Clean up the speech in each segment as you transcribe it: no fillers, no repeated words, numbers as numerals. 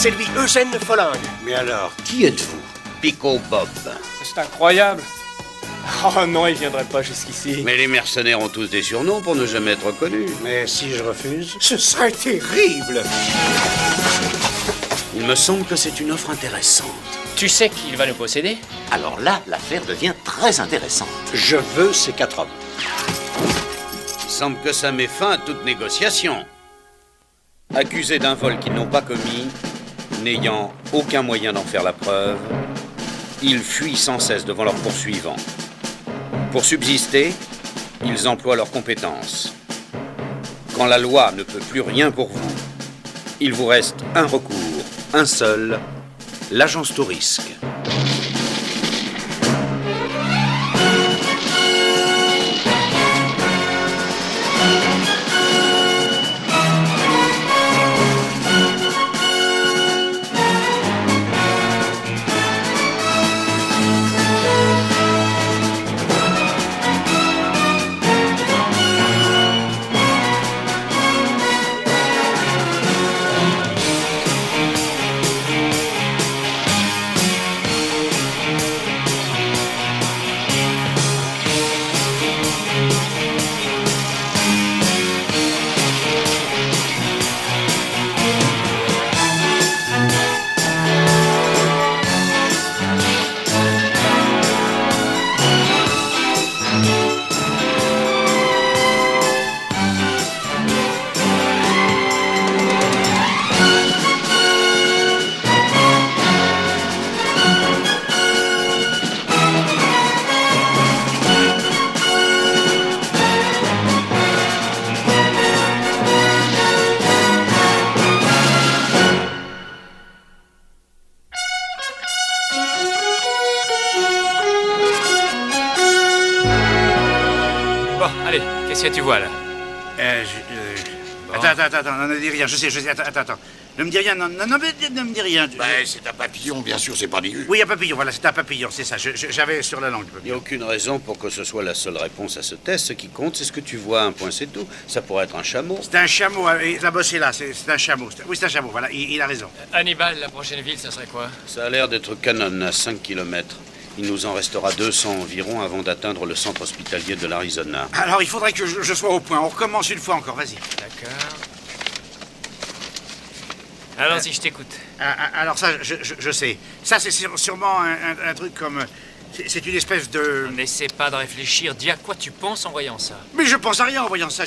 C'est lui, Eugène Folland. Mais alors, qui êtes-vous? Pico Bob. C'est incroyable. Oh non, il viendrait pas jusqu'ici. Mais les mercenaires ont tous des surnoms pour ne jamais être connus. Mais si je refuse? Ce serait terrible. Il me semble que c'est une offre intéressante. Tu sais qu'il va nous posséder? Alors là, l'affaire devient très intéressante. Je veux ces 4 hommes. Il semble que ça met fin à toute négociation. Accusés d'un vol qu'ils n'ont pas commis, n'ayant aucun moyen d'en faire la preuve, ils fuient sans cesse devant leurs poursuivants. Pour subsister, ils emploient leurs compétences. Quand la loi ne peut plus rien pour vous, il vous reste un recours, un seul, l'agence Tourisque. Bon, allez, qu'est-ce que tu vois là? Attends, ne dis rien, je sais, attends. Ne me dis rien, non, mais ne me dis rien. C'est un papillon, bien sûr, c'est pas du... Oui, un papillon, voilà, c'est un papillon, c'est ça, j'avais sur la langue le Il n'y a papillon. aucune raison pour que ce soit la seule réponse à ce test. Ce qui compte, c'est ce que tu vois. Un point, c'est tout. Ça pourrait être un chameau. C'est un chameau, là-bas c'est là, c'est un chameau. Oui, c'est un chameau, voilà, il a raison. Hannibal, la prochaine ville, ça serait quoi? Ça a l'air d'être Cannon, à 5 km. Il nous en restera 200 environ avant d'atteindre le centre hospitalier de l'Arizona. Alors, il faudrait que je sois au point, on recommence une fois encore, vas-y. D'accord. Allons-y, je t'écoute. Alors ça, je sais. Ça, c'est sûrement un truc comme... C'est une espèce de... N'essaie pas de réfléchir, dis à quoi tu penses en voyant ça. Mais je pense à rien en voyant ça,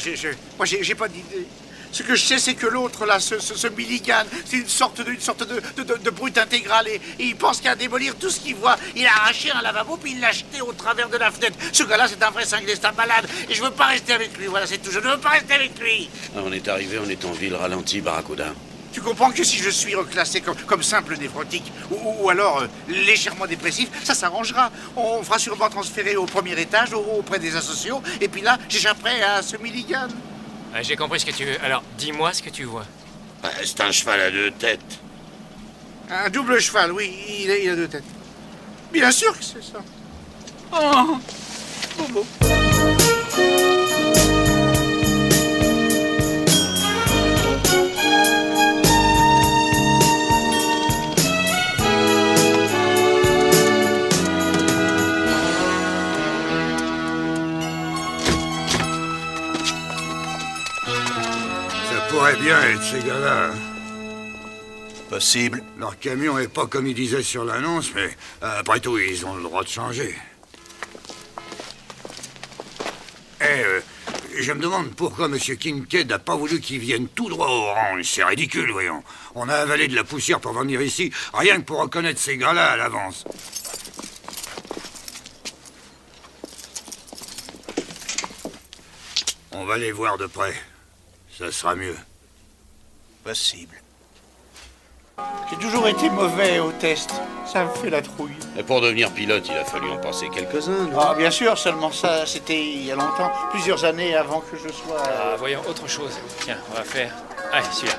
moi j'ai pas d'idée. Ce que je sais, c'est que l'autre, là, ce Milligan, c'est une sorte de brute intégrale et il pense qu'à démolir tout ce qu'il voit. Il a arraché un lavabo puis il l'a jeté au travers de la fenêtre. Ce gars-là, c'est un vrai cinglé, c'est un malade. Et je veux pas rester avec lui, voilà, c'est tout. Je ne veux pas rester avec lui. Ah, on est arrivé, on est en ville ralentie, Barracuda. Tu comprends que si je suis reclassé comme simple névrotique ou alors légèrement dépressif, ça s'arrangera. On fera sûrement transférer au premier étage auprès des asociaux et puis là, j'échapperai à ce Milligan. Ah, j'ai compris ce que tu veux. Alors, dis-moi ce que tu vois. C'est un cheval à 2 têtes. Un double cheval, oui, il a 2 têtes. Bien sûr que c'est ça. Oh, Bobo. Ça pourrait bien être ces gars-là. Possible. Leur camion est pas comme ils disaient sur l'annonce, mais après tout, ils ont le droit de changer. Je me demande pourquoi M. Kincaid n'a pas voulu qu'ils viennent tout droit au orange. C'est ridicule, voyons. On a avalé de la poussière pour venir ici, rien que pour reconnaître ces gars-là à l'avance. On va les voir de près. Ça sera mieux. Possible. J'ai toujours été mauvais au test. Ça me fait la trouille. Et pour devenir pilote, il a fallu en passer quelques-uns, non? Ah, bien sûr, seulement ça, c'était il y a longtemps. Plusieurs années avant que je sois... Ah, voyons, autre chose. Tiens, on va faire... Allez, celui-là.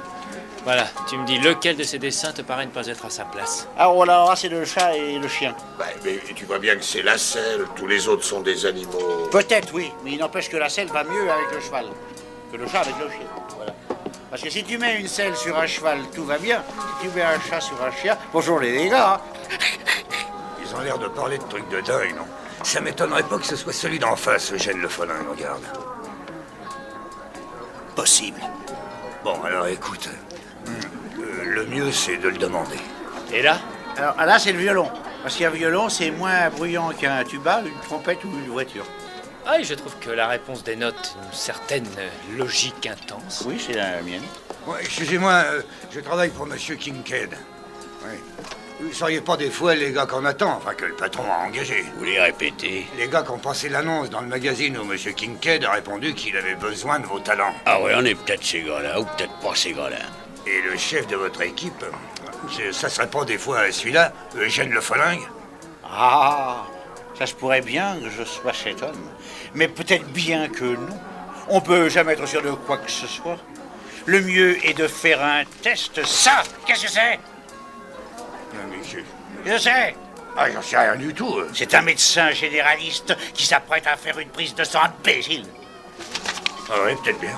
Voilà, tu me dis lequel de ces dessins te paraît ne pas être à sa place. Ah, voilà, c'est le chat et le chien. Mais tu vois bien que c'est la selle, tous les autres sont des animaux. Peut-être, oui, mais il n'empêche que la selle va mieux avec le cheval que le chat avec le chien. Voilà. Parce que si tu mets une selle sur un cheval, tout va bien. Si tu mets un chat sur un chien, bonjour les dégâts. Hein. Ils ont l'air de parler de trucs de dingue, non? Ça m'étonnerait pas que ce soit celui d'en face, Eugène Le Folling, regarde. Possible. Bon, alors écoute, le mieux c'est de le demander. Et là? Alors là, c'est le violon. Parce qu'un violon, c'est moins bruyant qu'un tuba, une trompette ou une voiture. Ah, et je trouve que la réponse dénote une certaine logique intense. Oui, c'est la mienne. Ouais, excusez-moi, je travaille pour Monsieur Kincaid. Oui. Vous ne seriez pas des fois les gars qu'on attend, enfin que le patron a engagé? Vous les répétez? Les gars qui ont passé l'annonce dans le magazine où Monsieur Kincaid a répondu qu'il avait besoin de vos talents. Ah ouais, on est peut-être ces gars-là, ou peut-être pas ces gars-là. Et le chef de votre équipe, ça serait pas des fois celui-là, Eugène Le Folling? Ah, ça se pourrait bien que je sois cet homme. Mais peut-être bien que non. On peut jamais être sûr de quoi que ce soit. Le mieux est de faire un test. Ça, qu'est-ce que c'est? Non, mais Je sais. Ah, j'en sais rien du tout. C'est un médecin généraliste qui s'apprête à faire une prise de sang imbécile. Ah oui, peut-être bien.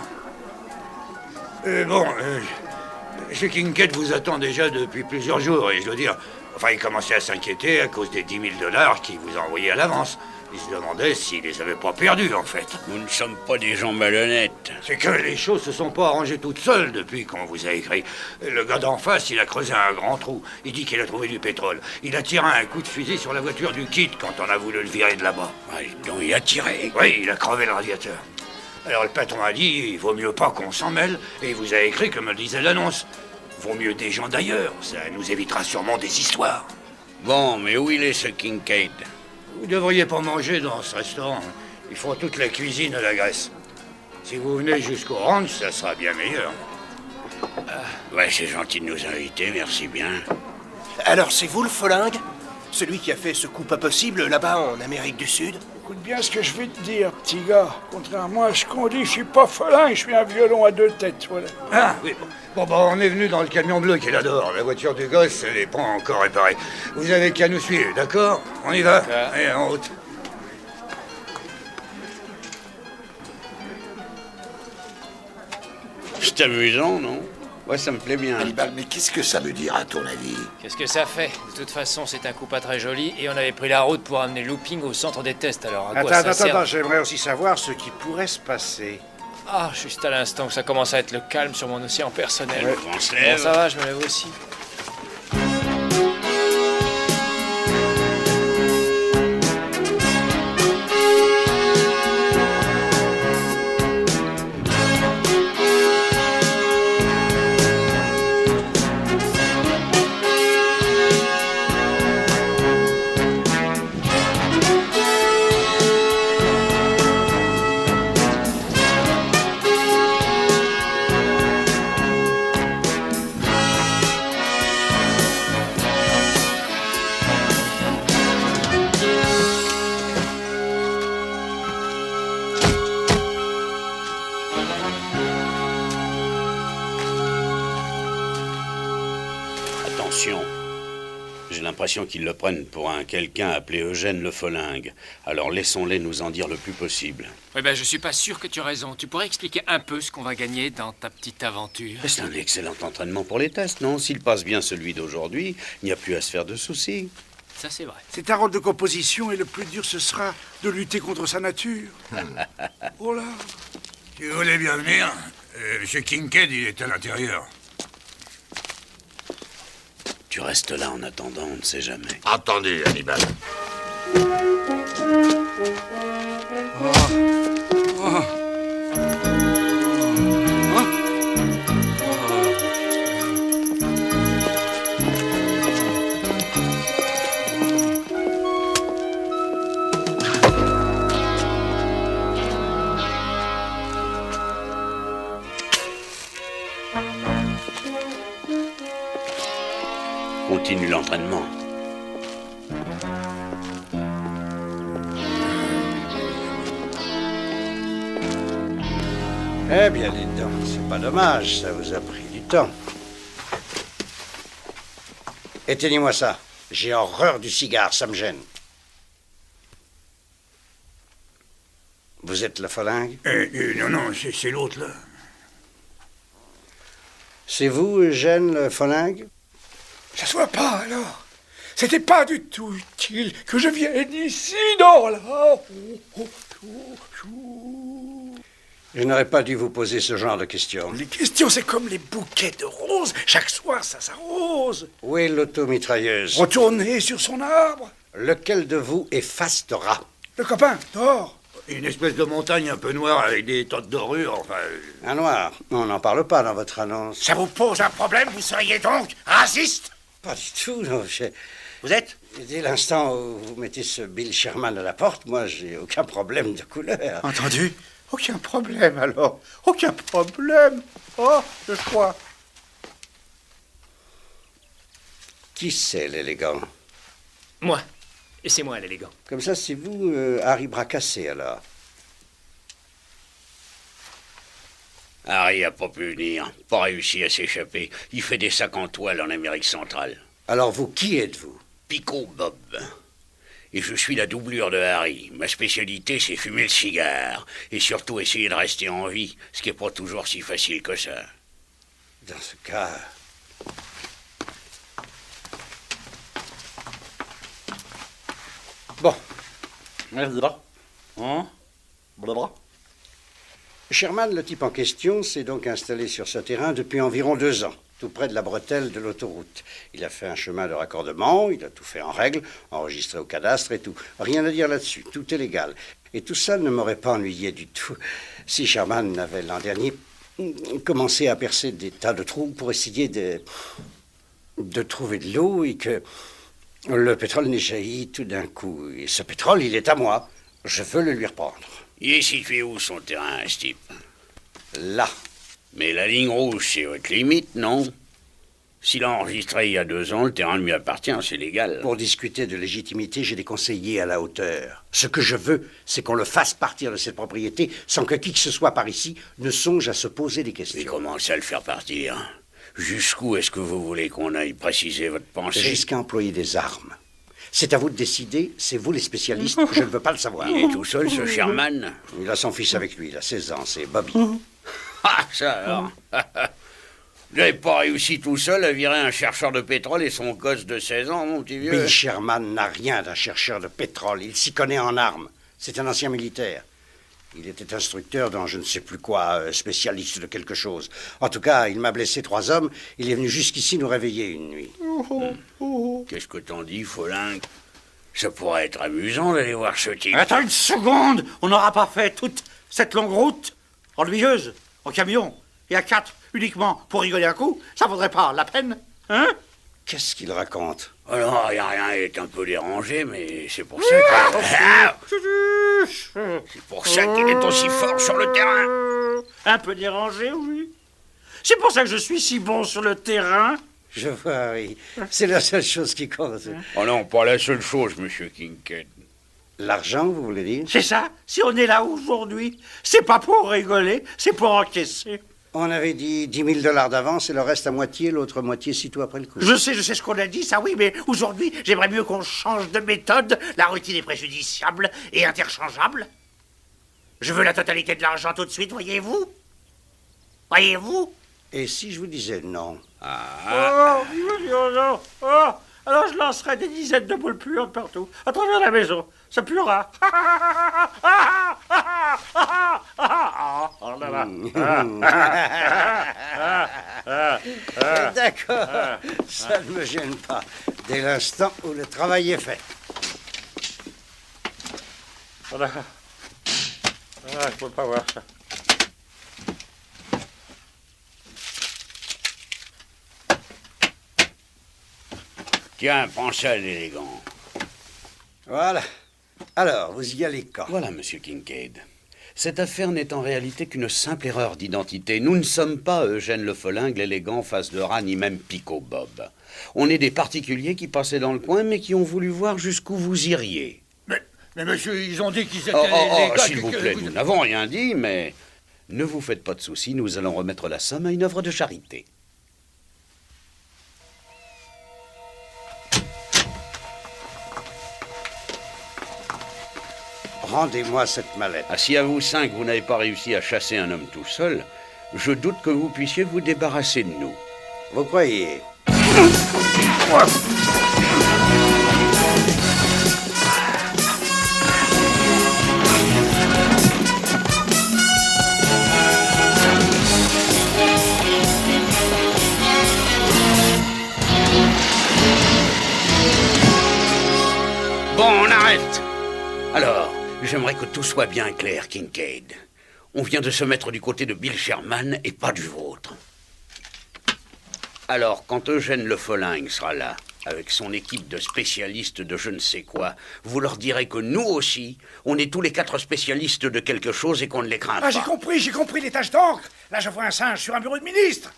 Monsieur Kincaid vous attend déjà depuis plusieurs jours, et je dois dire... Enfin, il commençait à s'inquiéter à cause des 10 000 $ qu'il vous a envoyés à l'avance. Il se demandait s'il les avait pas perdus, en fait. Nous ne sommes pas des gens malhonnêtes. C'est que les choses se sont pas arrangées toutes seules depuis qu'on vous a écrit. Le gars d'en face, il a creusé un grand trou. Il dit qu'il a trouvé du pétrole. Il a tiré un coup de fusil sur la voiture du kit quand on a voulu le virer de là-bas. Donc il a tiré. Oui, il a crevé le radiateur. Alors le patron a dit, il vaut mieux pas qu'on s'en mêle, et il vous a écrit comme le disait l'annonce. Vaut mieux des gens d'ailleurs, ça nous évitera sûrement des histoires. Bon, mais où il est ce Kincaid? Vous devriez pas manger dans ce restaurant. Ils font toute la cuisine à la graisse. Si vous venez jusqu'au ranch, ça sera bien meilleur. Ouais, c'est gentil de nous inviter, merci bien. Alors c'est vous le Folling? Celui qui a fait ce coup pas possible là-bas en Amérique du Sud? Écoute bien ce que je vais te dire, petit gars. Contrairement à ce qu'on dit, je suis pas Folling, je suis un violon à deux têtes, voilà. Ah, oui. Bon, on est venu dans le camion bleu qui est là dehors. La voiture du gosse, elle n'est pas encore réparée. Vous avez qu'à nous suivre, d'accord? On y va? Allez, en route. C'est amusant, non? Ouais, ça me plaît bien. Hannibal, mais qu'est-ce que ça veut dire à ton avis? Qu'est-ce que ça fait? De toute façon, c'est un coup pas très joli et on avait pris la route pour amener Looping au centre des tests, alors à quoi ça sert? Attends, j'aimerais aussi savoir ce qui pourrait se passer. Ah, juste à l'instant que ça commence à être le calme sur mon océan personnel. Ouais, on se lève. Bon, ça va, je me lève aussi. Attention. J'ai l'impression qu'ils le prennent pour un quelqu'un appelé Eugène Le Folling. Alors laissons-les nous en dire le plus possible. Oui, ben je suis pas sûr que tu as raison. Tu pourrais expliquer un peu ce qu'on va gagner dans ta petite aventure? C'est un excellent entraînement pour les tests, non? S'il passe bien celui d'aujourd'hui, il n'y a plus à se faire de soucis. Ça, c'est vrai. C'est un rôle de composition et le plus dur, ce sera de lutter contre sa nature. Oh là. Si vous voulez bien venir, Monsieur Kincaid, il est à l'intérieur. Tu restes là en attendant, on ne sait jamais. Attendez, Hannibal. Continue l'entraînement. Eh bien, dites donc, c'est pas dommage, ça vous a pris du temps. Éteignez-moi ça. J'ai horreur du cigare, ça me gêne. Vous êtes le Folling? Non, c'est l'autre, là. C'est vous, Eugène Le Folingue? Ça se voit pas, alors. C'était pas du tout utile que je vienne ici, non, là. Je n'aurais pas dû vous poser ce genre de questions. Les questions, c'est comme les bouquets de roses. Chaque soir, ça s'arrose. Où est l'automitrailleuse? Retournez sur son arbre. Lequel de vous est Fastera? Le copain, dehors. Une espèce de montagne un peu noire avec des tas de dorures, enfin... Un noir. On n'en parle pas dans votre annonce. Ça vous pose un problème? Vous seriez donc raciste? Pas du tout, non. Vous êtes? Dès l'instant où vous mettez ce Bill Sherman à la porte, moi, j'ai aucun problème de couleur. Entendu? Aucun problème, alors. Aucun problème. Oh, je crois. Qui c'est, l'élégant? Moi. Et c'est moi, l'élégant. Comme ça, c'est vous, Harry Bracassé, alors. Harry a pas pu venir, pas réussi à s'échapper. Il fait des sacs en toile en Amérique centrale. Alors vous, qui êtes-vous? Pico Bob. Et je suis la doublure de Harry. Ma spécialité, c'est fumer le cigare. Et surtout essayer de rester en vie, ce qui n'est pas toujours si facile que ça. Dans ce cas... Bon. Sherman, le type en question, s'est donc installé sur ce terrain depuis environ 2 ans, tout près de la bretelle de l'autoroute. Il a fait un chemin de raccordement, il a tout fait en règle, enregistré au cadastre et tout. Rien à dire là-dessus, tout est légal. Et tout ça ne m'aurait pas ennuyé du tout si Sherman n'avait l'an dernier commencé à percer des tas de trous pour essayer de trouver de l'eau et que le pétrole n'ait jailli tout d'un coup. Et ce pétrole, il est à moi. Je veux le lui reprendre. Il est situé où, son terrain, ce type? Là. Mais la ligne rouge, c'est votre limite, non? S'il a enregistré il y a 2 ans, le terrain lui appartient, c'est légal. Pour discuter de légitimité, j'ai des conseillers à la hauteur. Ce que je veux, c'est qu'on le fasse partir de cette propriété sans que qui que ce soit par ici ne songe à se poser des questions. Mais comment ça le faire partir? Jusqu'où est-ce que vous voulez qu'on aille préciser votre pensée? Jusqu'à employer des armes. C'est à vous de décider, c'est vous les spécialistes, je ne veux pas le savoir. Il est tout seul, ce Sherman? Il a son fils avec lui, il a 16 ans, c'est Bobby. Ah, ça alors. Vous n'avez pas réussi tout seul à virer un chercheur de pétrole et son gosse de 16 ans, mon petit vieux? Bill Sherman n'a rien d'un chercheur de pétrole, il s'y connaît en armes. C'est un ancien militaire. Il était instructeur dans je ne sais plus quoi, spécialiste de quelque chose. En tout cas, il m'a blessé 3 hommes. Il est venu jusqu'ici nous réveiller une nuit. Qu'est-ce que t'en dis, Folingue? Ça pourrait être amusant d'aller voir ce type. Attends une seconde. On n'aura pas fait toute cette longue route ennuyeuse, en camion, et à 4 uniquement pour rigoler un coup. Ça vaudrait pas la peine, hein? Qu'est-ce qu'il raconte? Alors, il n'y a rien, il est un peu dérangé, mais c'est pour ça que... C'est pour ça qu'il est aussi fort sur le terrain. Un peu dérangé, oui. C'est pour ça que je suis si bon sur le terrain. Je vois, oui. C'est la seule chose qui compte. Oh non, pas la seule chose, monsieur Kincaid. L'argent, vous voulez dire? C'est ça. Si on est là aujourd'hui, c'est pas pour rigoler, c'est pour encaisser. On avait dit 10 000 $ d'avance et le reste à moitié, l'autre moitié sitôt après le coup. Je sais ce qu'on a dit, ça oui, mais aujourd'hui, j'aimerais mieux qu'on change de méthode. La routine est préjudiciable et interchangeable. Je veux la totalité de l'argent tout de suite, voyez-vous? Voyez-vous? Et si je vous disais non? Oh, non. Oh, alors je lancerai des dizaines de boules puantes partout, à travers la maison. Ça puera. Oh là là. D'accord, ça ne me gêne pas. Dès l'instant où le travail est fait. Voilà. Ah, il faut pas voir ça. Tiens, prends ça, l'élégant. Voilà. Alors, vous y allez quand? Voilà, monsieur Kincaid. Cette affaire n'est en réalité qu'une simple erreur d'identité. Nous ne sommes pas Eugène Le Folingue, l'élégant, face de rat, ni même Pico Bob. On est des particuliers qui passaient dans le coin, mais qui ont voulu voir jusqu'où vous iriez. Mais monsieur, ils ont dit qu'ils étaient Oh, gars s'il vous plaît, nous n'avons rien dit, mais... Ne vous faites pas de soucis, nous allons remettre la somme à une œuvre de charité. Rendez-moi cette mallette. Ah, si à vous 5, vous n'avez pas réussi à chasser un homme tout seul, je doute que vous puissiez vous débarrasser de nous. Vous croyez? Bon, on arrête. Alors, j'aimerais que tout soit bien clair, Kincaid. On vient de se mettre du côté de Bill Sherman et pas du vôtre. Alors, quand Eugène Le Folingue sera là, avec son équipe de spécialistes de je ne sais quoi, vous leur direz que nous aussi, on est tous les 4 spécialistes de quelque chose et qu'on ne les craint pas. Ah, j'ai compris les taches d'encre. Là, je vois un singe sur un bureau de ministre.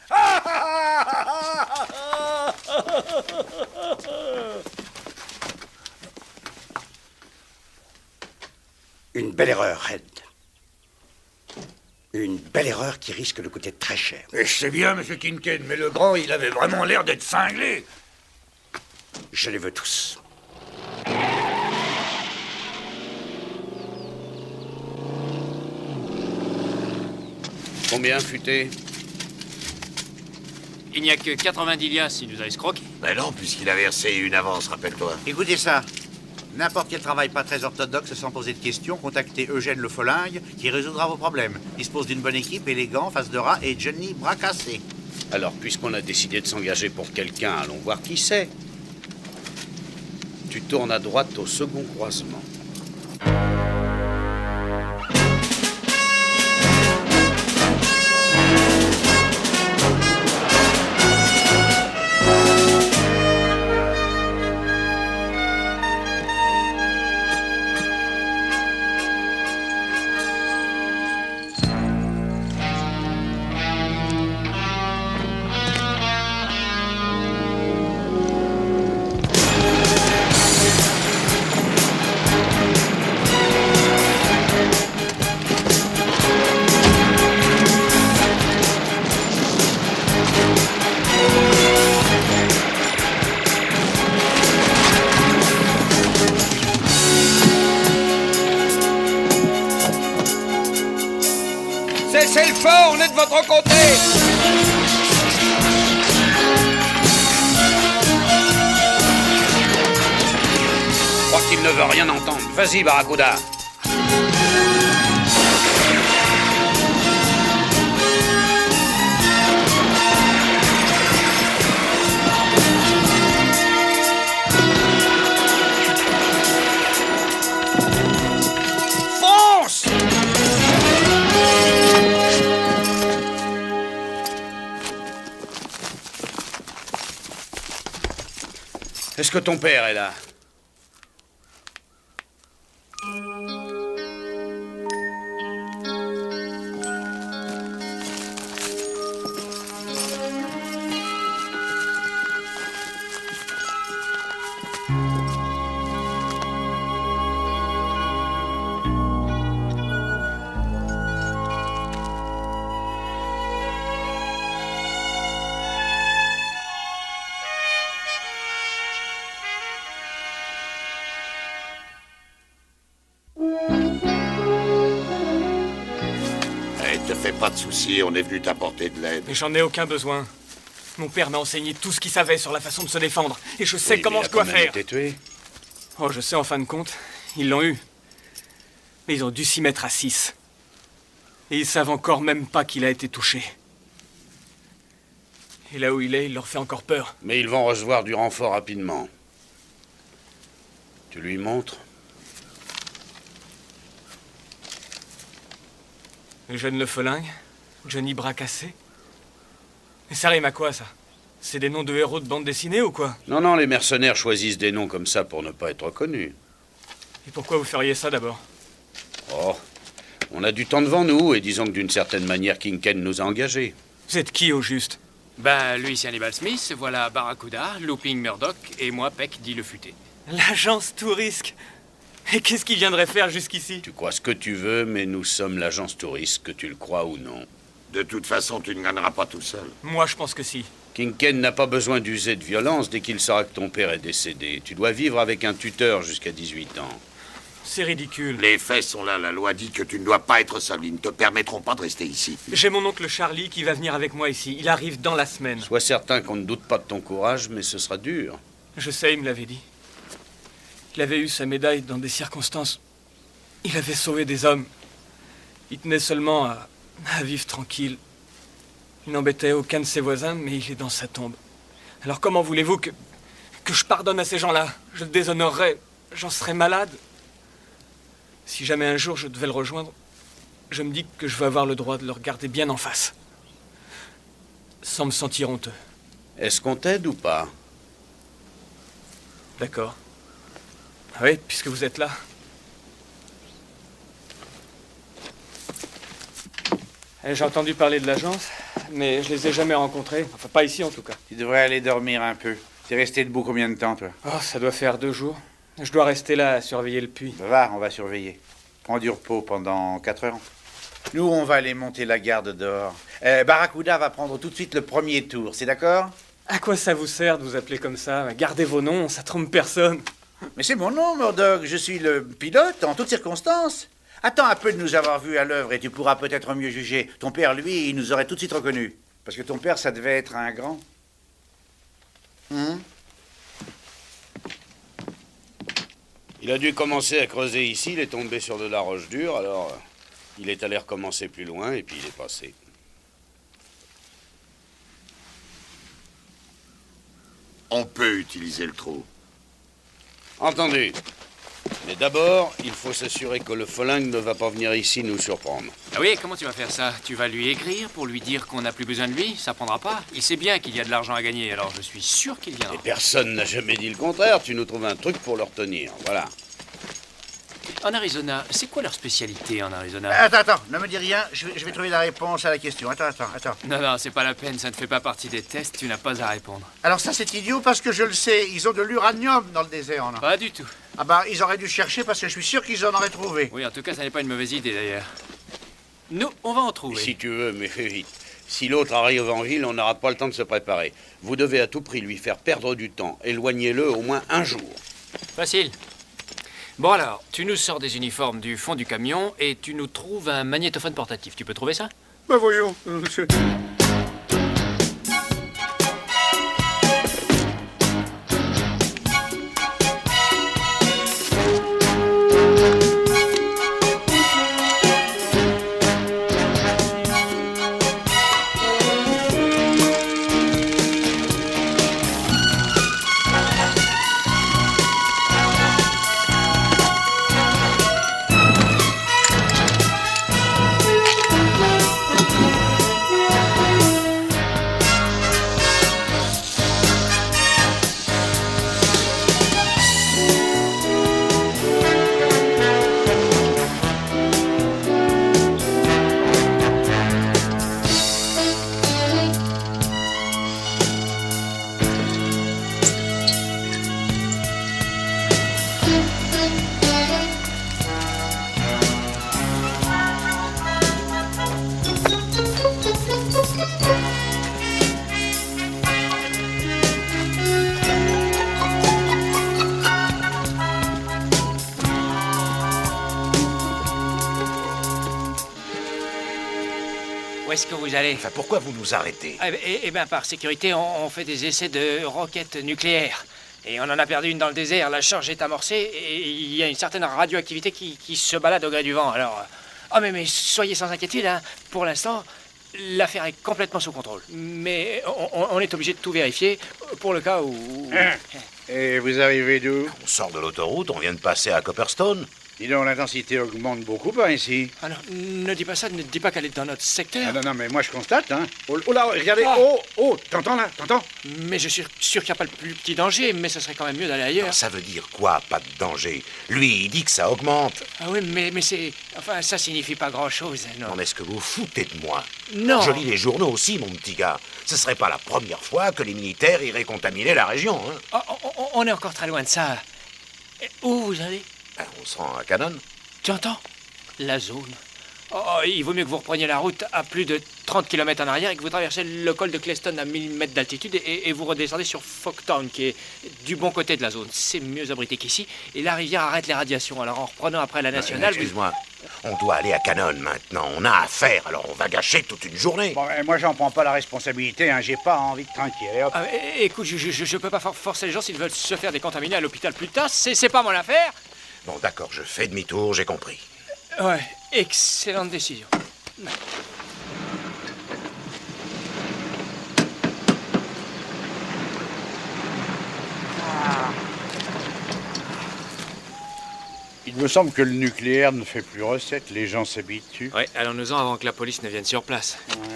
Une belle erreur, Red. Une belle erreur qui risque de coûter très cher. Et je sais bien, monsieur Kincaid, mais le grand, il avait vraiment l'air d'être cinglé. Je les veux tous. Combien, Futé? Il n'y a que 90 liasses s'il nous a escroqué. Ben non, puisqu'il a versé une avance, rappelle-toi. Écoutez ça. N'importe quel travail pas très orthodoxe sans poser de questions, contactez Eugène Le Folingue qui résoudra vos problèmes. Dispose d'une bonne équipe, élégant, face de rat et Johnny bras cassés. Alors, puisqu'on a décidé de s'engager pour quelqu'un, allons voir qui c'est. Tu tournes à droite au second croisement. Cessez le feu, on est de votre côté! Je crois qu'il ne veut rien entendre. Vas-y, Barracuda. Fonce! Est-ce que ton père est là? Te fais pas de soucis, on est venu t'apporter de l'aide. Mais j'en ai aucun besoin. Mon père m'a enseigné tout ce qu'il savait sur la façon de se défendre. Et je sais comment je dois faire. Il a tué. Oh, je sais en fin de compte. Ils l'ont eu. Mais ils ont dû s'y mettre à 6. Et ils savent encore même pas qu'il a été touché. Et là où il est, il leur fait encore peur. Mais ils vont recevoir du renfort rapidement. Tu lui montres? Eugène Le Folingue, Johnny bras cassés. Mais ça rime à quoi, ça? C'est des noms de héros de bande dessinée ou quoi? Non, non, les mercenaires choisissent des noms comme ça pour ne pas être reconnus. Et pourquoi vous feriez ça d'abord? Oh, on a du temps devant nous et disons que d'une certaine manière, Kincaid nous a engagés. Vous êtes qui au juste? Ben, lui c'est Hannibal Smith, voilà Barracuda, Looping Murdoch et moi Peck dit le futé. L'agence Tourisque. Et qu'est-ce qu'il viendrait faire jusqu'ici? Tu crois ce que tu veux, mais nous sommes l'agence touriste, que tu le crois ou non. De toute façon, tu ne gagneras pas tout seul. Moi, je pense que si. Kincaid n'a pas besoin d'user de violence dès qu'il saura que ton père est décédé. Tu dois vivre avec un tuteur jusqu'à 18 ans. C'est ridicule. Les faits sont là. La loi dit que tu ne dois pas être seul. Ils ne te permettront pas de rester ici. J'ai mon oncle Charlie qui va venir avec moi ici. Il arrive dans la semaine. Sois certain qu'on ne doute pas de ton courage, mais ce sera dur. Je sais, il me l'avait dit. Il avait eu sa médaille dans des circonstances. Il avait sauvé des hommes. Il tenait seulement à vivre tranquille. Il n'embêtait aucun de ses voisins, mais il est dans sa tombe. Alors comment voulez-vous que je pardonne à ces gens-là? Je le déshonorerais. J'en serais malade. Si jamais un jour je devais le rejoindre, je me dis que je veux avoir le droit de le regarder bien en face. Sans me sentir honteux. Est-ce qu'on t'aide ou pas? D'accord. Ah oui, puisque vous êtes là. J'ai entendu parler de l'agence, mais je les ai jamais rencontrés. Enfin, pas ici en tout cas. Tu devrais aller dormir un peu. T'es resté debout combien de temps, toi? Oh, ça doit faire 2 jours. Je dois rester là à surveiller le puits. Va, on va surveiller. Prends du repos pendant 4 heures. Nous, on va aller monter la garde dehors. Barracuda va prendre tout de suite le premier tour, c'est d'accord? À quoi ça vous sert de vous appeler comme ça? Gardez vos noms, ça trompe personne. Mais c'est mon nom, Murdoch. Je suis le pilote en toutes circonstances. Attends un peu de nous avoir vus à l'œuvre et tu pourras peut-être mieux juger. Ton père, lui, il nous aurait tout de suite reconnus. Parce que ton père, ça devait être un grand. Il a dû commencer à creuser ici, il est tombé sur de la roche dure, alors il est allé recommencer plus loin et puis il est passé. On peut utiliser le trou. Entendu. Mais d'abord, il faut s'assurer que le folingue ne va pas venir ici nous surprendre. Ah oui, comment tu vas faire ça? Tu vas lui écrire pour lui dire qu'on n'a plus besoin de lui? Ça prendra pas. Il sait bien qu'il y a de l'argent à gagner, alors je suis sûr qu'il viendra. Et personne n'a jamais dit le contraire, tu nous trouves un truc pour le retenir, voilà. En Arizona, c'est quoi leur spécialité en Arizona? Attends, ne me dis rien, je vais trouver la réponse à la question. Attends. Non, c'est pas la peine, ça ne fait pas partie des tests, tu n'as pas à répondre. Alors ça, c'est idiot parce que je le sais. Ils ont de l'uranium dans le désert, là. Pas du tout. Ah bah, ils auraient dû chercher parce que je suis sûr qu'ils en auraient trouvé. Oui, en tout cas, ça n'est pas une mauvaise idée, d'ailleurs. Nous, on va en trouver. Si tu veux, mais fais vite. Si l'autre arrive en ville, on n'aura pas le temps de se préparer. Vous devez à tout prix lui faire perdre du temps. Éloignez-le au moins un jour. Facile. Bon alors, tu nous sors des uniformes du fond du camion et tu nous trouves un magnétophone portatif. Tu peux trouver ça? Bah voyons. Où est-ce que vous allez? Enfin, pourquoi vous nous arrêtez? Eh bien, par sécurité, on fait des essais de roquettes nucléaires. Et on en a perdu une dans le désert, la charge est amorcée, et il y a une certaine radioactivité qui se balade au gré du vent, alors... Oh, mais soyez sans inquiétude, hein. Pour l'instant, l'affaire est complètement sous contrôle. Mais on est obligé de tout vérifier, pour le cas où... Et vous arrivez d'où? On sort de l'autoroute, on vient de passer à Copperstone. Dis donc, l'intensité augmente beaucoup par ici. Alors, ne dis pas ça, ne dis pas qu'elle est dans notre secteur. Ah non, mais moi je constate, hein. Oh là, regardez, t'entends là, t'entends? Mais je suis sûr qu'il n'y a pas le plus petit danger, mais ce serait quand même mieux d'aller ailleurs. Ça veut dire quoi, pas de danger? Lui, il dit que ça augmente. Ah oui, mais c'est... Enfin, ça signifie pas grand-chose, non. Non, est-ce que vous foutez de moi? Non. Je lis les journaux aussi, mon petit gars. Ce serait pas la première fois que les militaires iraient contaminer la région, hein. On est encore très loin de ça. Où vous allez? On se rend à Cannon. Tu entends? La zone. Oh, il vaut mieux que vous repreniez la route à plus de 30 km en arrière et que vous traversez le col de Cleston à 1000 mètres d'altitude et vous redescendez sur Fogtown, qui est du bon côté de la zone. C'est mieux abrité qu'ici. Et la rivière arrête les radiations. Alors en reprenant après la nationale... Excuse-moi, on doit aller à Cannon maintenant. On a affaire, alors on va gâcher toute une journée. Bon, moi, j'en prends pas la responsabilité, hein. J'ai pas envie de trinquer. Allez, hop. Écoute, je peux pas forcer les gens s'ils veulent se faire décontaminer à l'hôpital plus tard. C'est pas mon affaire. Bon, d'accord, je fais demi-tour, j'ai compris. Ouais, excellente décision. Il me semble que le nucléaire ne fait plus recette, les gens s'habituent. Ouais, allons-nous-en avant que la police ne vienne sur place. Ouais.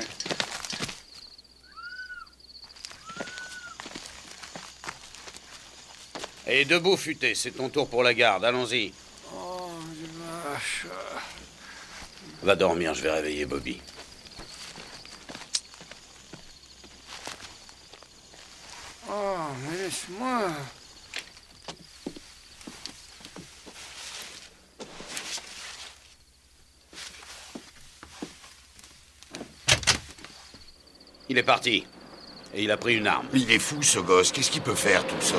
Et debout, futé, c'est ton tour pour la garde, allons-y. Oh, vache. Va dormir, je vais réveiller Bobby. Oh, mais laisse-moi. Il est parti. Et il a pris une arme. Il est fou, ce gosse. Qu'est-ce qu'il peut faire, tout ça?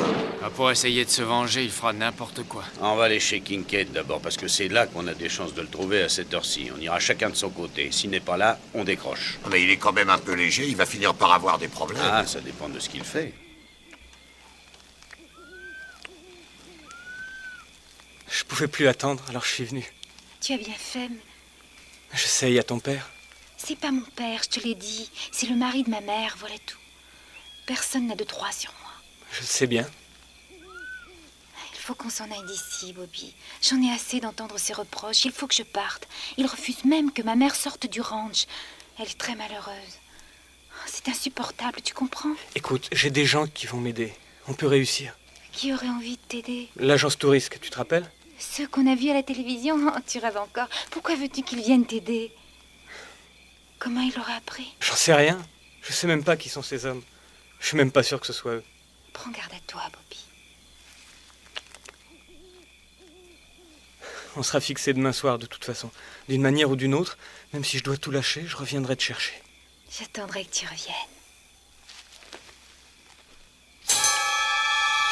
Pour essayer de se venger, il fera n'importe quoi. On va aller chez Kincaid d'abord, parce que c'est là qu'on a des chances de le trouver à cette heure-ci. On ira chacun de son côté. S'il n'est pas là, on décroche. Mais il est quand même un peu léger. Il va finir par avoir des problèmes. Ah, ça dépend de ce qu'il fait. Je pouvais plus attendre, alors je suis venu. Tu as bien fait, mais... Je sais, il y a ton père. C'est pas mon père, je te l'ai dit. C'est le mari de ma mère, voilà tout. Personne n'a de droit sur moi. Je le sais bien. Il faut qu'on s'en aille d'ici, Bobby. J'en ai assez d'entendre ces reproches. Il faut que je parte. Il refuse même que ma mère sorte du ranch. Elle est très malheureuse. C'est insupportable, tu comprends? Écoute, j'ai des gens qui vont m'aider. On peut réussir. Qui aurait envie de t'aider? L'agence Tourisque, tu te rappelles? Ceux qu'on a vus à la télévision. Oh, tu rêves encore. Pourquoi veux-tu qu'ils viennent t'aider? Comment il l'aura appris? J'en sais rien. Je sais même pas qui sont ces hommes. Je suis même pas sûr que ce soit eux. Prends garde à toi, Bobby. On sera fixé demain soir, de toute façon. D'une manière ou d'une autre, même si je dois tout lâcher, je reviendrai te chercher. J'attendrai que tu reviennes.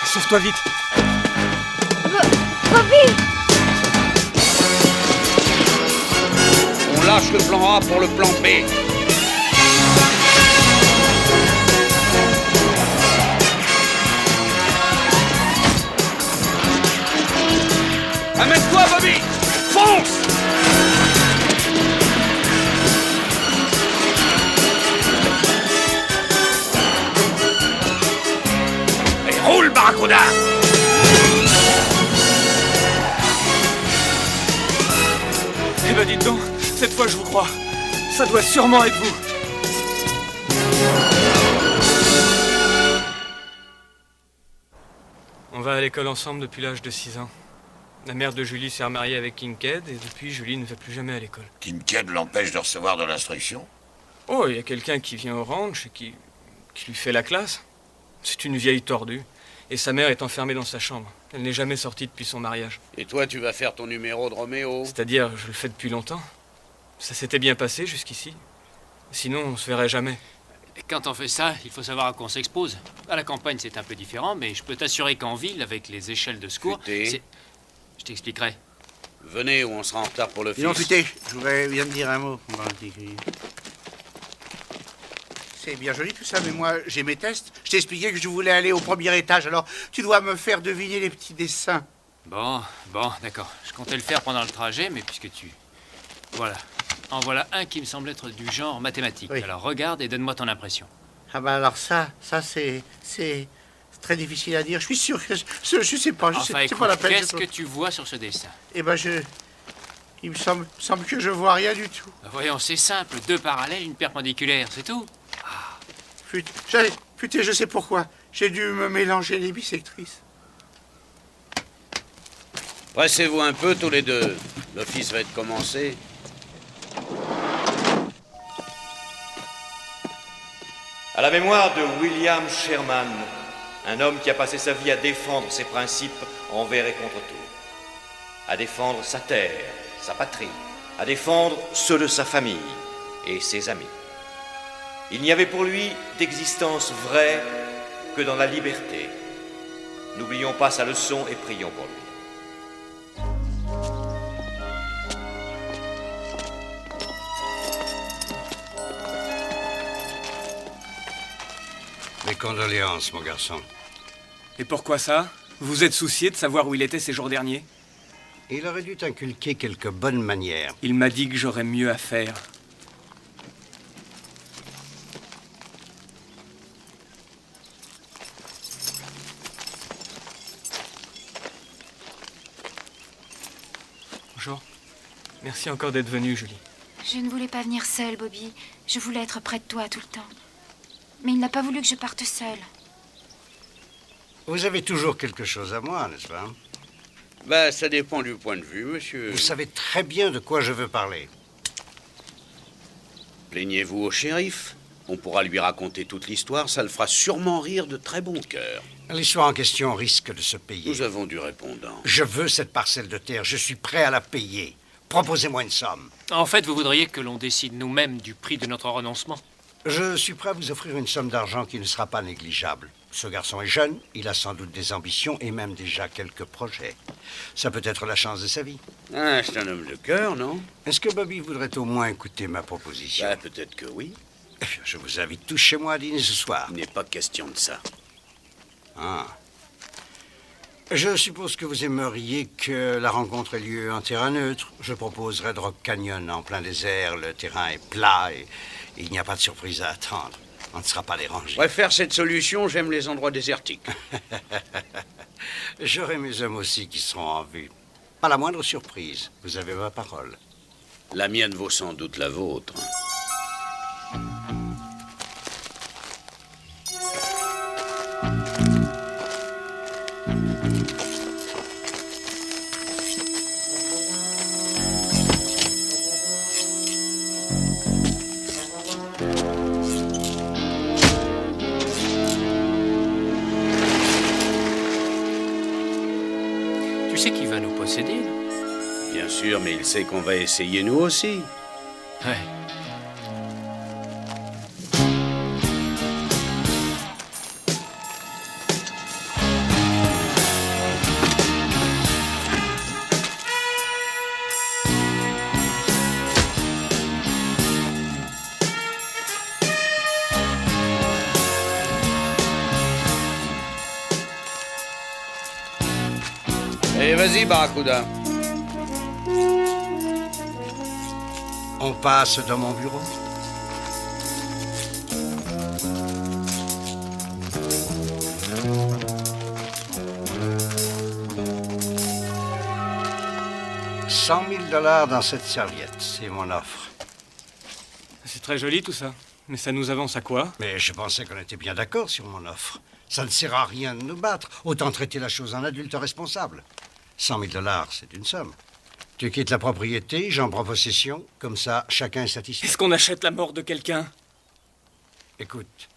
Sauve-toi vite. Bobby! On lâche le plan A pour le plan B. Amène-toi, Bobby! Fonce! Et roule, Barracuda! Eh ben dites donc, cette fois je vous crois. Ça doit sûrement être vous. On va à l'école ensemble depuis l'âge de 6 ans. La mère de Julie s'est remariée avec Kincaid et depuis, Julie ne va plus jamais à l'école. Kincaid l'empêche de recevoir de l'instruction? Oh, il y a quelqu'un qui vient au ranch et qui lui fait la classe. C'est une vieille tordue. Et sa mère est enfermée dans sa chambre. Elle n'est jamais sortie depuis son mariage. Et toi, tu vas faire ton numéro de Roméo? C'est-à-dire, je le fais depuis longtemps. Ça s'était bien passé jusqu'ici. Sinon, on se verrait jamais. Quand on fait ça, il faut savoir à quoi on s'expose. À la campagne, c'est un peu différent, mais je peux t'assurer qu'en ville, avec les échelles de secours, c'est... Je t'expliquerai. Venez ou on sera en retard pour le fils. Non, Futé, je voudrais bien te dire un mot. C'est bien joli tout ça, mais moi, j'ai mes tests. Je t'ai expliqué que je voulais aller au premier étage, alors tu dois me faire deviner les petits dessins. Bon, d'accord. Je comptais le faire pendant le trajet, mais puisque tu... Voilà. En voilà un qui me semble être du genre mathématique. Oui. Alors regarde et donne-moi ton impression. Ah ben alors ça c'est très difficile à dire. Je suis sûr que je sais pas. C'est pas la peine. Qu'est-ce que tu vois sur ce dessin? Eh ben il me semble que je vois rien du tout. Voyons, c'est simple. 2 parallèles, une perpendiculaire, c'est tout. Putain, je sais pourquoi. J'ai dû me mélanger les bissectrices. Pressez-vous un peu tous les deux. L'office va être commencé. À la mémoire de William Sherman, un homme qui a passé sa vie à défendre ses principes envers et contre tout, à défendre sa terre, sa patrie, à défendre ceux de sa famille et ses amis. Il n'y avait pour lui d'existence vraie que dans la liberté. N'oublions pas sa leçon et prions pour lui. Mes condoléances, mon garçon. Et pourquoi ça? Vous êtes soucié de savoir où il était ces jours derniers? Il aurait dû t'inculquer quelques bonnes manières. Il m'a dit que j'aurais mieux à faire. Bonjour. Merci encore d'être venu, Julie. Je ne voulais pas venir seule, Bobby. Je voulais être près de toi tout le temps. Mais il n'a pas voulu que je parte seule. Vous avez toujours quelque chose à moi, n'est-ce pas? Ben, ça dépend du point de vue, monsieur. Vous savez très bien de quoi je veux parler. Plaignez-vous au shérif. On pourra lui raconter toute l'histoire, ça le fera sûrement rire de très bon cœur. L'histoire en question risque de se payer. Nous avons du répondant. Je veux cette parcelle de terre, je suis prêt à la payer. Proposez-moi une somme. En fait, vous voudriez que l'on décide nous-mêmes du prix de notre renoncement? Je suis prêt à vous offrir une somme d'argent qui ne sera pas négligeable. Ce garçon est jeune, il a sans doute des ambitions et même déjà quelques projets. Ça peut être la chance de sa vie. Ah, c'est un homme de cœur, non? Est-ce que Bobby voudrait au moins écouter ma proposition? Ben, peut-être que oui. Je vous invite tous chez moi à dîner ce soir. Il n'est pas question de ça. Ah. Je suppose que vous aimeriez que la rencontre ait lieu en terrain neutre. Je proposerais de Rock Canyon en plein désert. Le terrain est plat et il n'y a pas de surprise à attendre. On ne sera pas dérangé. Je préfère cette solution, j'aime les endroits désertiques. J'aurai mes hommes aussi qui seront en vue. Pas la moindre surprise, vous avez ma parole. La mienne vaut sans doute la vôtre. Tu sais qu'il va nous posséder, là? Bien sûr, mais il sait qu'on va essayer nous aussi. Ouais. Allez, vas-y, Barracuda. On passe dans mon bureau. $100 000 dans cette serviette, c'est mon offre. C'est très joli tout ça. Mais ça nous avance à quoi? Mais je pensais qu'on était bien d'accord sur mon offre. Ça ne sert à rien de nous battre. Autant traiter la chose en adulte responsable. $100 000, c'est une somme. Tu quittes la propriété, j'en prends possession. Comme ça, chacun est satisfait. Est-ce qu'on achète la mort de quelqu'un? Écoute,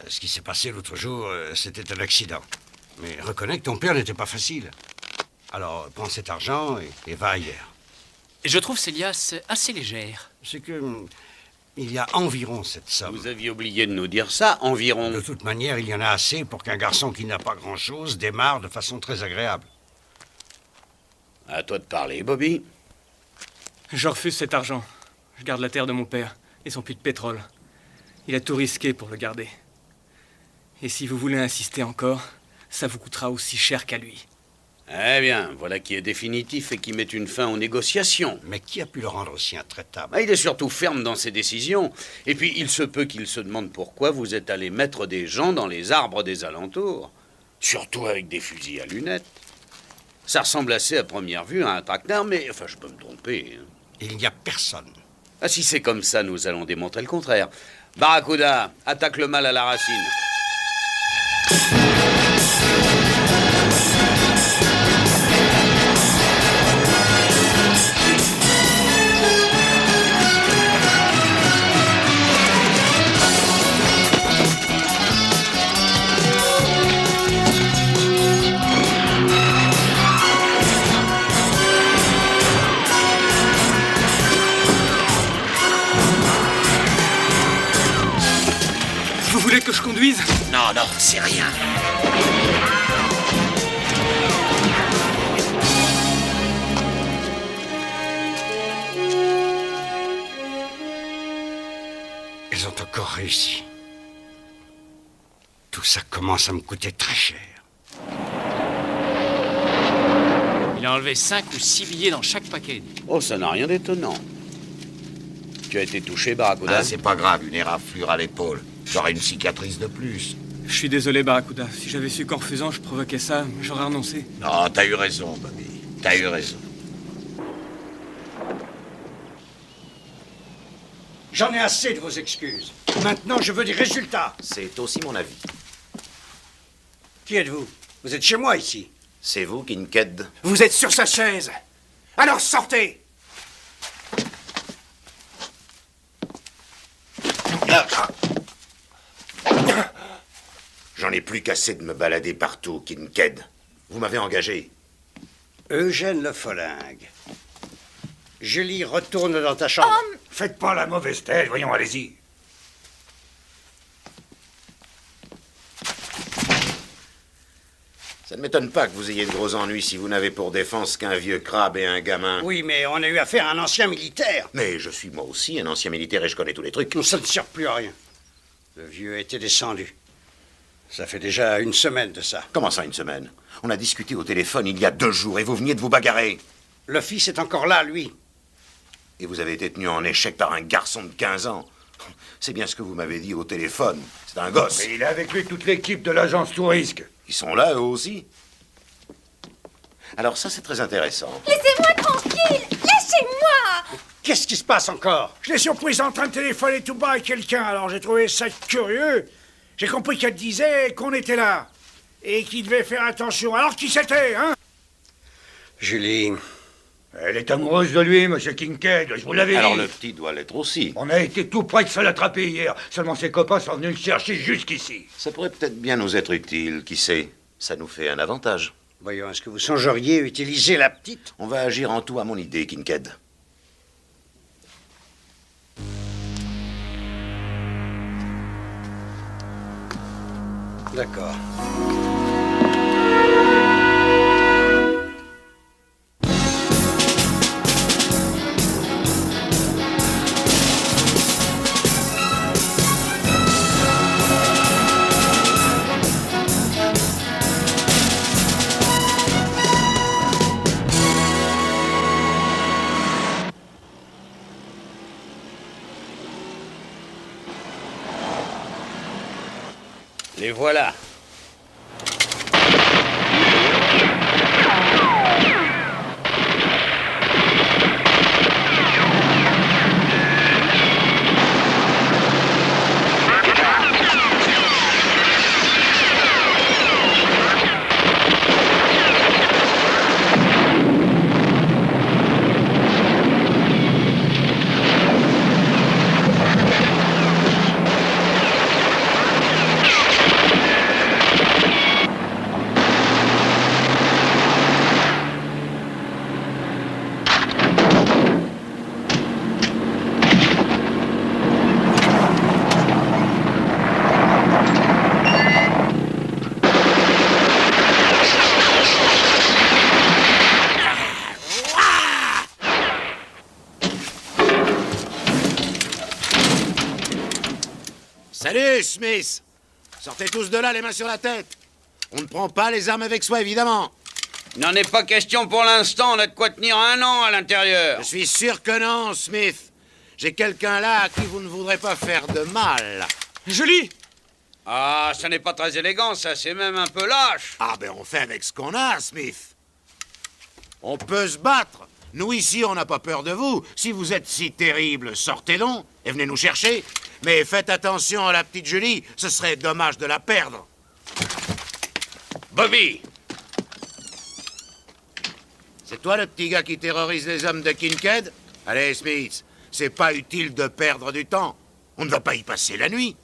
ce qui s'est passé l'autre jour, c'était un accident. Mais reconnais que ton père n'était pas facile. Alors, prends cet argent et va ailleurs. Je trouve ces liasses assez légères. C'est que... il y a environ cette somme. Vous aviez oublié de nous dire ça, environ. De toute manière, il y en a assez pour qu'un garçon qui n'a pas grand-chose démarre de façon très agréable. À toi de parler, Bobby. Je refuse cet argent. Je garde la terre de mon père et son puits de pétrole. Il a tout risqué pour le garder. Et si vous voulez insister encore, ça vous coûtera aussi cher qu'à lui. Eh bien, voilà qui est définitif et qui met une fin aux négociations. Mais qui a pu le rendre aussi intraitable? Il est surtout ferme dans ses décisions. Et puis, il se peut qu'il se demande pourquoi vous êtes allé mettre des gens dans les arbres des alentours. Surtout avec des fusils à lunettes. Ça ressemble assez à première vue à un traquenard, mais enfin, je peux me tromper. Il n'y a personne. Ah, si c'est comme ça, nous allons démontrer le contraire. Barracuda, attaque le mal à la racine. valise. Non, non, c'est rien. Ils ont encore réussi. Tout ça commence à me coûter très cher. Il a enlevé 5 ou 6 billets dans chaque paquet. Oh, ça n'a rien d'étonnant. Tu as été touché, Barracuda? Ah, c'est pas grave, une éraflure à l'épaule. J'aurai une cicatrice de plus. Je suis désolé, Barracuda. Si j'avais su qu'en refusant, je provoquais ça, j'aurais renoncé. Non, t'as eu raison, Bobby. T'as eu raison. J'en ai assez de vos excuses. Maintenant, je veux des résultats. C'est aussi mon avis. Qui êtes-vous? Vous êtes chez moi, ici. C'est vous, Kincaid? Vous êtes sur sa chaise. Alors sortez! J'en ai plus qu'assez de me balader partout, Kincaid. Vous m'avez engagé. Eugène Le Follingue. Julie, retourne dans ta chambre. Faites pas la mauvaise tête, voyons, allez-y. Ça ne m'étonne pas que vous ayez de gros ennuis si vous n'avez pour défense qu'un vieux crabe et un gamin. Oui, mais on a eu affaire à un ancien militaire. Mais je suis moi aussi un ancien militaire et je connais tous les trucs. Ça ne sert plus à rien. Le vieux était descendu. Ça fait déjà une semaine de ça. Comment ça, une semaine? On a discuté au téléphone il y a 2 jours et vous veniez de vous bagarrer. Le fils est encore là, lui. Et vous avez été tenu en échec par un garçon de 15 ans. C'est bien ce que vous m'avez dit au téléphone. C'est un gosse. Mais il est avec lui toute l'équipe de l'agence Tourisque. Ils sont là, eux aussi. Alors ça, c'est très intéressant. Laissez-moi tranquille! Lâchez-moi! Qu'est-ce qui se passe encore? Je l'ai surprise en train de téléphoner tout bas à quelqu'un, alors j'ai trouvé ça curieux. J'ai compris qu'elle disait qu'on était là. Et qu'il devait faire attention. Alors qui c'était, hein? Julie. Elle est amoureuse de lui, monsieur Kincaid, je vous l'avais dit. Alors le petit doit l'être aussi. On a été tout près de se l'attraper hier. Seulement ses copains sont venus le chercher jusqu'ici. Ça pourrait peut-être bien nous être utile, qui sait. Ça nous fait un avantage. Voyons, est-ce que vous songeriez utiliser la petite? On va agir en tout à mon idée, Kincaid. D'accord. Les voilà. Salut, Smith! Sortez tous de là, les mains sur la tête. On ne prend pas les armes avec soi, évidemment. N'en est pas question pour l'instant, on a de quoi tenir 1 an à l'intérieur. Je suis sûr que non, Smith. J'ai quelqu'un là à qui vous ne voudrez pas faire de mal. Julie! Ah, ça n'est pas très élégant, ça, c'est même un peu lâche. Ah, ben on fait avec ce qu'on a, Smith. On peut se battre. Nous, ici, on n'a pas peur de vous. Si vous êtes si terrible, sortez donc et venez nous chercher. Mais faites attention à la petite Julie, ce serait dommage de la perdre. Bobby! C'est toi le petit gars qui terrorise les hommes de Kincaid? Allez, Smith, c'est pas utile de perdre du temps. On ne va pas y passer la nuit.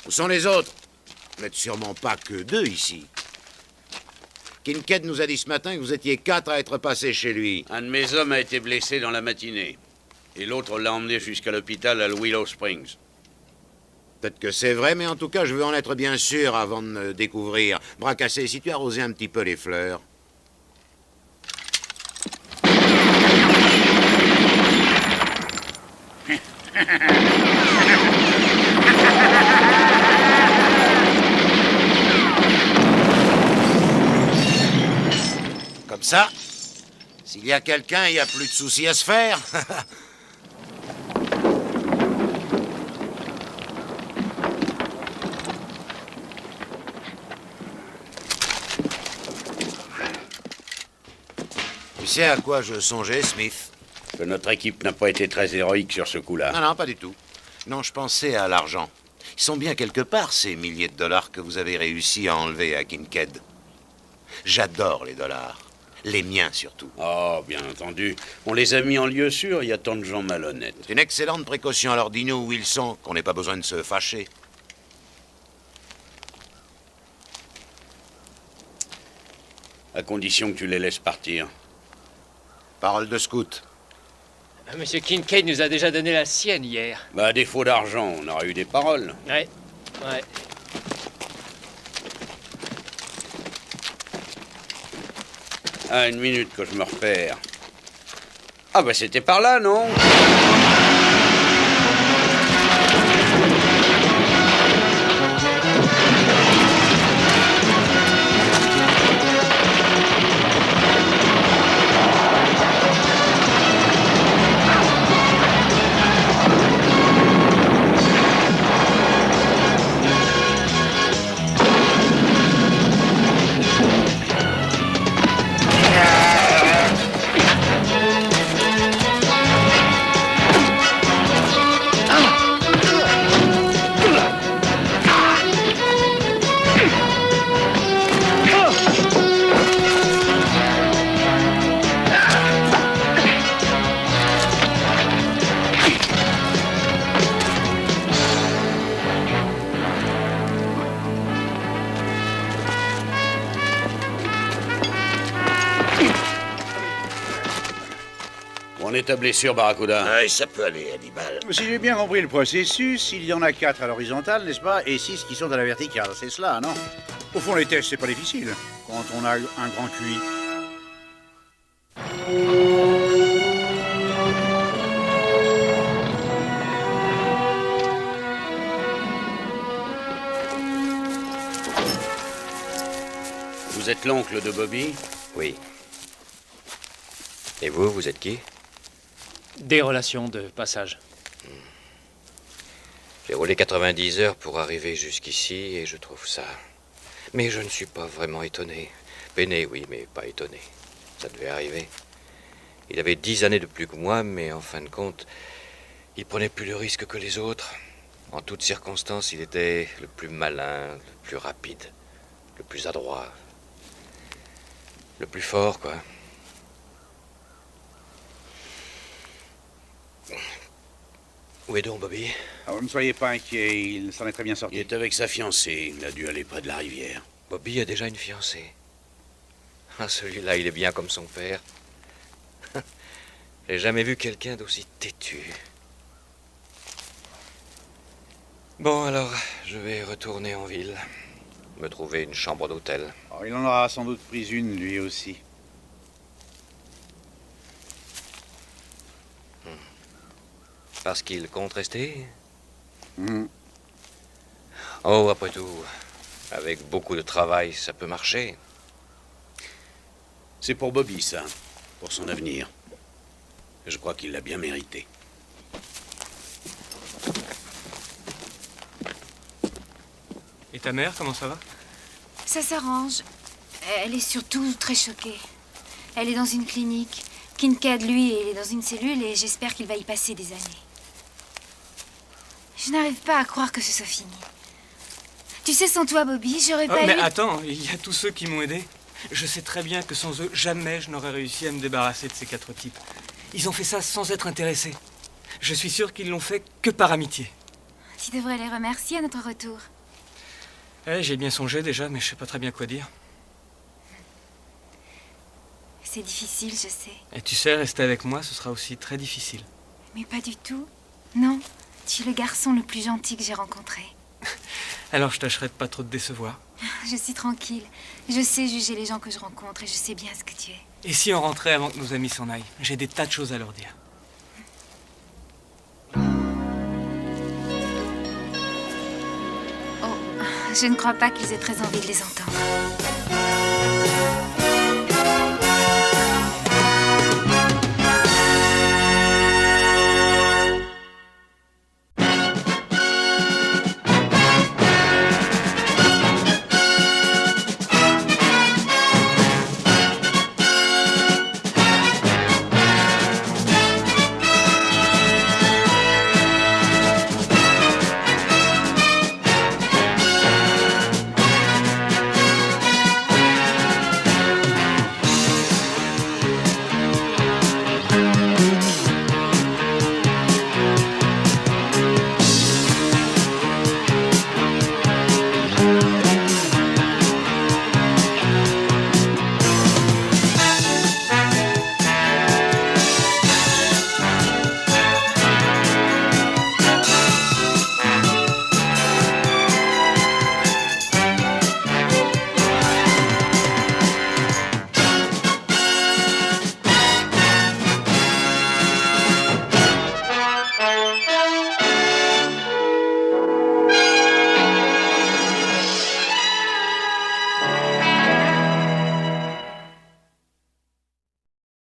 Où sont les autres? Vous n'êtes sûrement pas que 2 ici. Kincaid nous a dit ce matin que vous étiez 4 à être passés chez lui. Un de mes hommes a été blessé dans la matinée. Et l'autre l'a emmené jusqu'à l'hôpital à Willow Springs. Peut-être que c'est vrai, mais en tout cas, je veux en être bien sûr avant de me découvrir. Bras cassé, si tu arrosais un petit peu les fleurs. Comme ça, s'il y a quelqu'un, il n'y a plus de soucis à se faire. Tu sais à quoi je songeais, Smith? Que notre équipe n'a pas été très héroïque sur ce coup-là. Non, non, pas du tout. Non, je pensais à l'argent. Ils sont bien quelque part, ces milliers de dollars que vous avez réussi à enlever à Kincaid. J'adore les dollars. Les miens, surtout. Oh, bien entendu. On les a mis en lieu sûr, il y a tant de gens malhonnêtes. C'est une excellente précaution. Alors dis-nous où ils sont, qu'on n'ait pas besoin de se fâcher. À condition que tu les laisses partir. Parole de scout. Monsieur Kincaid nous a déjà donné la sienne hier. Bah, à défaut d'argent, on aurait eu des paroles. Ouais. Ah, une minute que je me repère. Ah bah c'était par là, non? On est ta blessure, Barracuda. Ouais, ça peut aller, Hannibal. Si j'ai bien compris le processus, il y en a 4 à l'horizontale, n'est-ce pas, et 6 qui sont à la verticale. C'est cela, non? Au fond, les tests, c'est pas difficile, quand on a un grand QI. Vous êtes l'oncle de Bobby? Oui. Et vous, vous êtes qui? Des relations de passage. J'ai roulé 90 heures pour arriver jusqu'ici et je trouve ça. Mais je ne suis pas vraiment étonné. Peiné, oui, mais pas étonné. Ça devait arriver. Il avait 10 années de plus que moi, mais en fin de compte, il prenait plus de risques que les autres. En toutes circonstances, il était le plus malin, le plus rapide, le plus adroit, le plus fort, quoi. Où est donc Bobby? Alors, ne soyez pas inquiet, il s'en est très bien sorti. Il est avec sa fiancée. Il a dû aller près de la rivière. Bobby a déjà une fiancée. Ah, celui-là, il est bien comme son père. J'ai jamais vu quelqu'un d'aussi têtu. Bon, alors, je vais retourner en ville. Me trouver une chambre d'hôtel. Oh, il en aura sans doute pris une, lui aussi. Parce qu'il compte rester? Mmh. Oh, après tout, avec beaucoup de travail, ça peut marcher. C'est pour Bobby, ça. Pour son avenir. Je crois qu'il l'a bien mérité. Et ta mère, comment ça va? Ça s'arrange. Elle est surtout très choquée. Elle est dans une clinique. Kincaid, lui, il est dans une cellule et j'espère qu'il va y passer des années. Je n'arrive pas à croire que ce soit fini. Tu sais, sans toi, Bobby, j'aurais pas Mais eu... attends, il y a tous ceux qui m'ont aidé. Je sais très bien que sans eux, jamais je n'aurais réussi à me débarrasser de ces 4 types. Ils ont fait ça sans être intéressés. Je suis sûr qu'ils l'ont fait que par amitié. Tu devrais les remercier à notre retour. J'ai bien songé déjà, mais je sais pas très bien quoi dire. c'est difficile, je sais. Et tu sais, rester avec moi, ce sera aussi très difficile. Mais pas du tout. Non, tu es le garçon le plus gentil que j'ai rencontré. Alors je tâcherai de pas trop te décevoir. Je suis tranquille. Je sais juger les gens que je rencontre et je sais bien ce que tu es. Et si on rentrait avant que nos amis s'en aillent? J'ai des tas de choses à leur dire. Oh, je ne crois pas qu'ils aient très envie de les entendre.